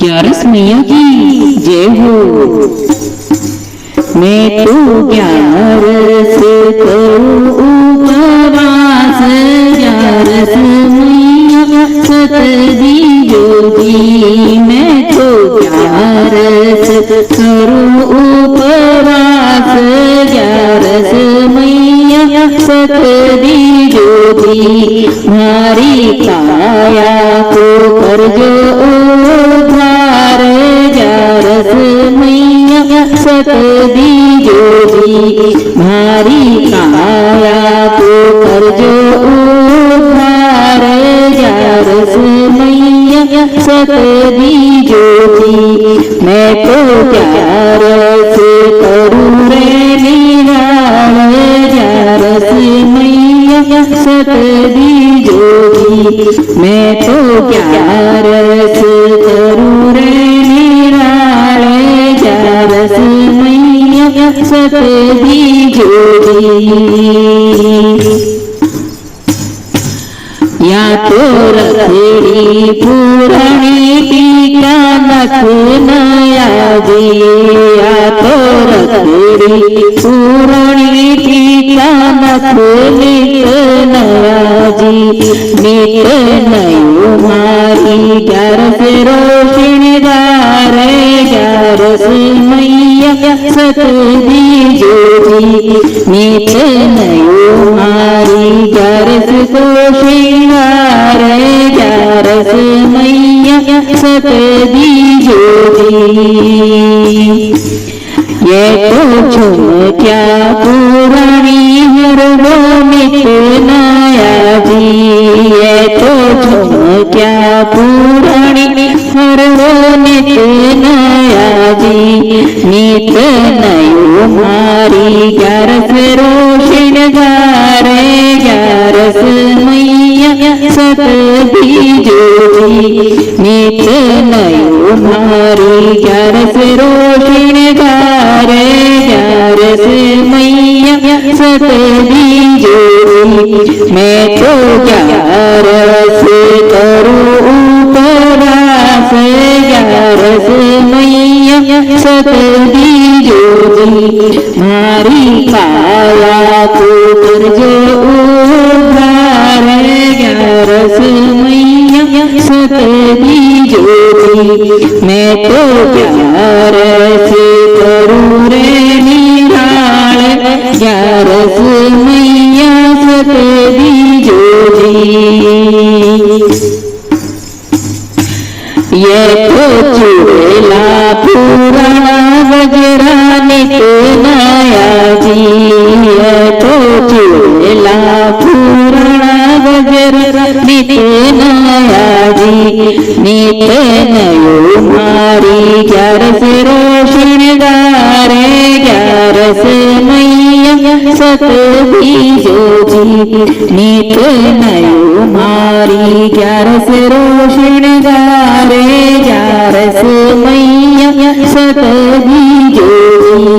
ग्यारस मैया की जय हो। मैं तो ग्यारस करूं उपवास, ग्यारस मैया सतदी जोगी। मैं तो ग्यारस करूं उपवास, ग्यारस मैया सतदी जोगी। मारी काया को करजो उद्धार, ग्यारस मैया सतदी जोगी। मारी काया को करजो उद्धार, ग्यारस मैया सतदी जोगी। मैं तो ग्यारस करूं रे निराल, ग्यारस मैया सतदी जोगी। मैं तो ग्यारस करूं रे निराल, ग्यारस मैया सतदी जोगी। या तो रखेड़ी पुरानी टीका नख नया जी, या तो रखेड़ी पुरानी टीका नख नित नया जी। नित नयो मारी ग्यारस रोशनदार, ग्यारस मैया सतदी जोगी। नित नयो मारी ग्यारस रोशनदार, ग्यारस मैया सतदी जोगी। ये तो झुमक्या पुरानी हर वो नित नया जी, ये तो झुमक्या पुरानी हर वो नित नया जी। नित नयो मारी ग्यारस रोशनदार, ग्यारस मैया सतदी जोगी। नित नयो मारी ग्यारस रोशनदार, ग्यारस मैया सतदी जोगी। मैं तो ग्यारस करूं उपवास, ग्यारस मैया सतदी जोगी। मारी काया को करजो उद्धार, ग्यारस मैया सतदी जोगी। मैं तो ग्यारस करूं रे निराल, ग्यारस मैया सतदी जोगी। ये तो चुड़ेला पुराना वज्रा नित नया जी, ये तो चुड़ेला पुराना वज्रा नित नया जी। नित नयो मारी ग्यारस रोशनदार, ग्यारस मैया सतदी जोगी। नित नयो मारी ग्यारस रोशनदार, ग्यारस मैया सतदी जोगी।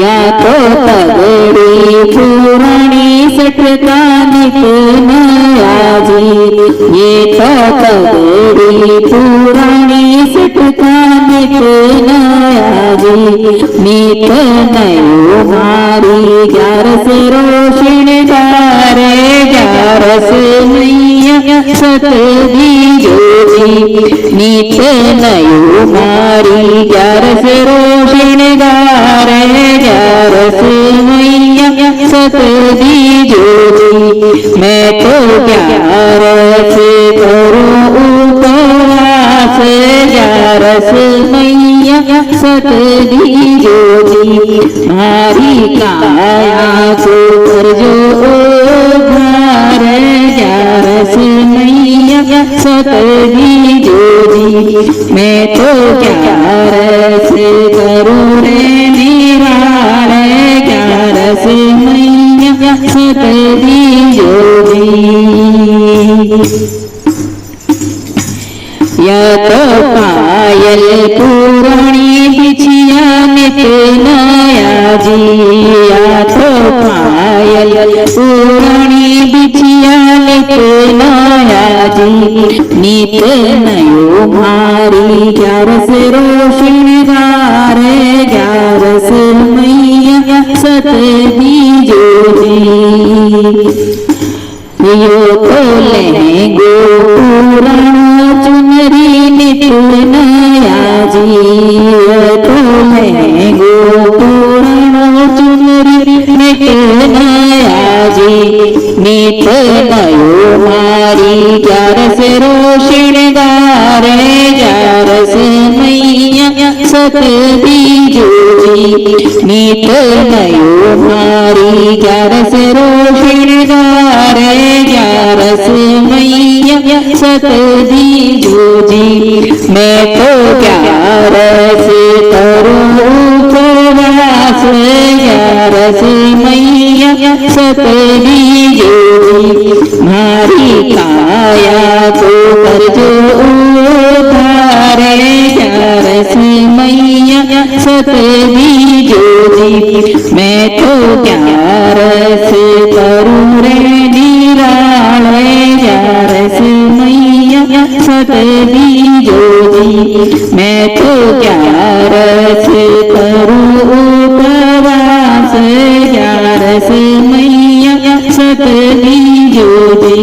या तो तगड़ी पुरानी सटका नित नया जी, ये तो तगड़ी पुरानी सटका नित नया जी। नित नयो मारी ग्यारस रोशनदार, ग्यारस मैया सतदी जोगी। नित नयो मारी ग्यारस रोशनदार, ग्यारस मैया सतदी जोगी। मैं तो ग्यारस करूं उपवास, ग्यारस मैया सतदी जोगी। मारी काया को करजो उद्धार, ग्यारस मैया सतदी जोगी। मैं तो ग्यारस करूं रे निराल, ग्यारस मैया सतदी जोगी। या तो पायल पुराणी बिछिया नित नया जी, या तो पायल पुराणी बिछिया नित नया जी, नित नयो मारी 11 रोशनगार 11 मैया सत बीजो जी। यो तो लहंगो पुराणो चुनरी नित नया जी, यो तो लहंगो पुराणो चुनरी नित नया जी, नित नयो मारी 11 रोशनगार 11 मैया सत बीजो जी, नित नयो मारी 11 रोशनगार 11 मैया सत बीजो जी। मैं तो 11 करूं उपवास 11 मैया सत बीजो जी, मारी काया तो करजो उद्धार 11 मैया सत बीजो जी। मैं तो 11 करूं रे निराल 11 मैया सत बीजो जी, मैं तो 11 करूं उपवास 11 मैया सत बीजो जी।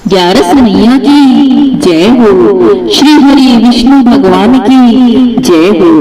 11 मैया की जय हो, श्री हरि विष्णु भगवान की जय हो।